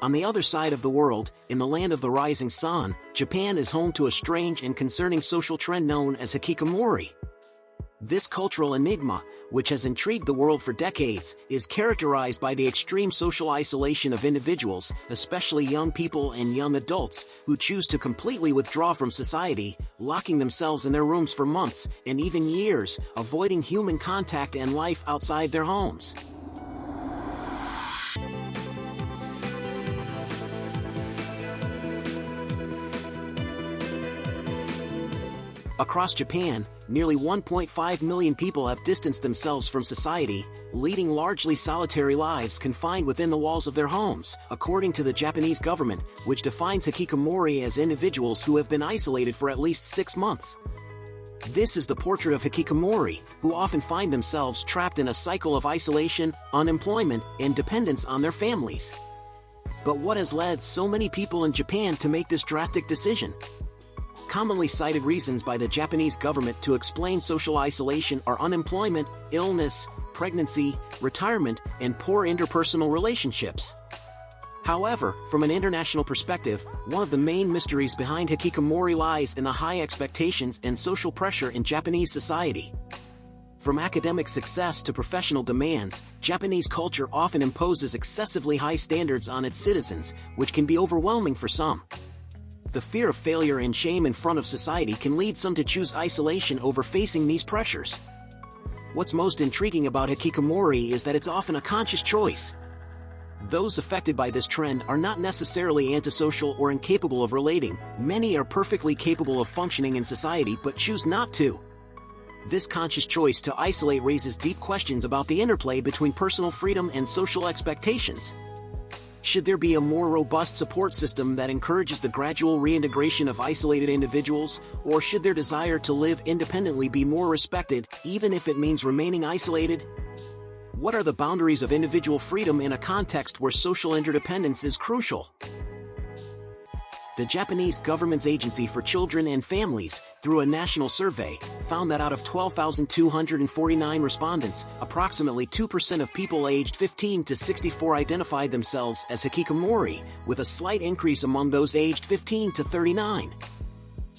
On the other side of the world, in the land of the rising sun, Japan is home to a strange and concerning social trend known as Hikikomori. This cultural enigma, which has intrigued the world for decades, is characterized by the extreme social isolation of individuals, especially young people and young adults, who choose to completely withdraw from society, locking themselves in their rooms for months, and even years, avoiding human contact and life outside their homes. Across Japan, nearly 1.5 million people have distanced themselves from society, leading largely solitary lives confined within the walls of their homes, according to the Japanese government, which defines hikikomori as individuals who have been isolated for at least 6 months. This is the portrait of hikikomori, who often find themselves trapped in a cycle of isolation, unemployment, and dependence on their families. But what has led so many people in Japan to make this drastic decision? Commonly cited reasons by the Japanese government to explain social isolation are unemployment, illness, pregnancy, retirement, and poor interpersonal relationships. However, from an international perspective, one of the main mysteries behind hikikomori lies in the high expectations and social pressure in Japanese society. From academic success to professional demands, Japanese culture often imposes excessively high standards on its citizens, which can be overwhelming for some. The fear of failure and shame in front of society can lead some to choose isolation over facing these pressures. What's most intriguing about hikikomori is that it's often a conscious choice. Those affected by this trend are not necessarily antisocial or incapable of relating. Many are perfectly capable of functioning in society but choose not to. This conscious choice to isolate raises deep questions about the interplay between personal freedom and social expectations. Should there be a more robust support system that encourages the gradual reintegration of isolated individuals, or should their desire to live independently be more respected, even if it means remaining isolated? What are the boundaries of individual freedom in a context where social interdependence is crucial? The Japanese government's Agency for Children and Families, through a national survey, found that out of 12,249 respondents, approximately 2% of people aged 15 to 64 identified themselves as hikikomori, with a slight increase among those aged 15 to 39.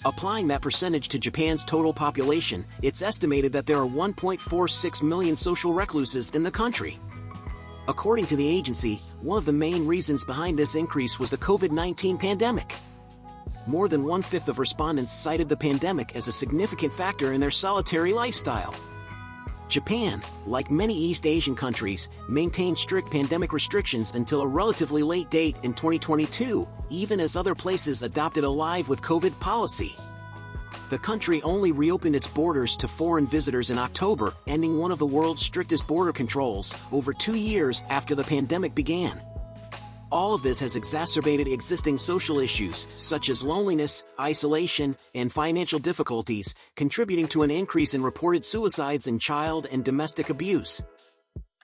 Applying that percentage to Japan's total population, it's estimated that there are 1.46 million social recluses in the country. According to the agency, one of the main reasons behind this increase was the COVID-19 pandemic. More than 1/5 of respondents cited the pandemic as a significant factor in their solitary lifestyle. Japan, like many East Asian countries, maintained strict pandemic restrictions until a relatively late date in 2022, even as other places adopted a live with COVID policy. The country only reopened its borders to foreign visitors in October, ending one of the world's strictest border controls, over 2 years after the pandemic began. All of this has exacerbated existing social issues, such as loneliness, isolation, and financial difficulties, contributing to an increase in reported suicides and child and domestic abuse.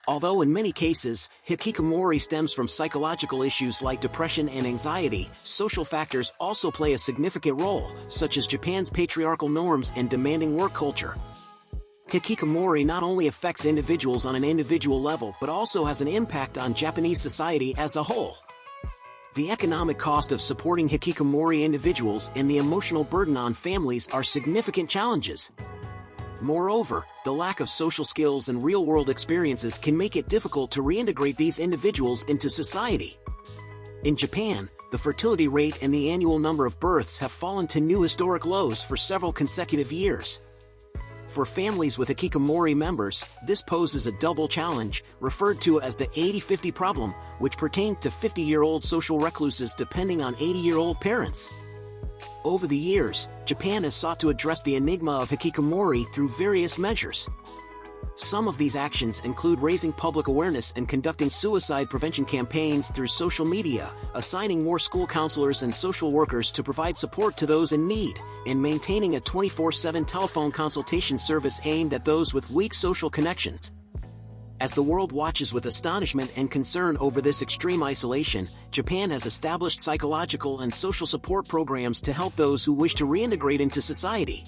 Although in many cases, hikikomori stems from psychological issues like depression and anxiety, social factors also play a significant role, such as Japan's patriarchal norms and demanding work culture. Hikikomori not only affects individuals on an individual level but also has an impact on Japanese society as a whole. The economic cost of supporting hikikomori individuals and the emotional burden on families are significant challenges. Moreover, the lack of social skills and real-world experiences can make it difficult to reintegrate these individuals into society. In Japan, the fertility rate and the annual number of births have fallen to new historic lows for several consecutive years. For families with hikikomori members, this poses a double challenge, referred to as the 80-50 problem, which pertains to 50-year-old social recluses depending on 80-year-old parents. Over the years, Japan has sought to address the enigma of hikikomori through various measures. Some of these actions include raising public awareness and conducting suicide prevention campaigns through social media, assigning more school counselors and social workers to provide support to those in need, and maintaining a 24/7 telephone consultation service aimed at those with weak social connections. As the world watches with astonishment and concern over this extreme isolation, Japan has established psychological and social support programs to help those who wish to reintegrate into society.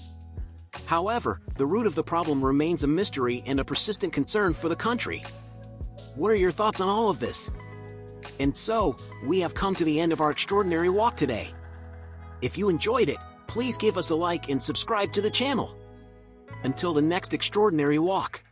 However, the root of the problem remains a mystery and a persistent concern for the country. What are your thoughts on all of this? And so, we have come to the end of our extraordinary walk today. If you enjoyed it, please give us a like and subscribe to the channel. Until the next extraordinary walk.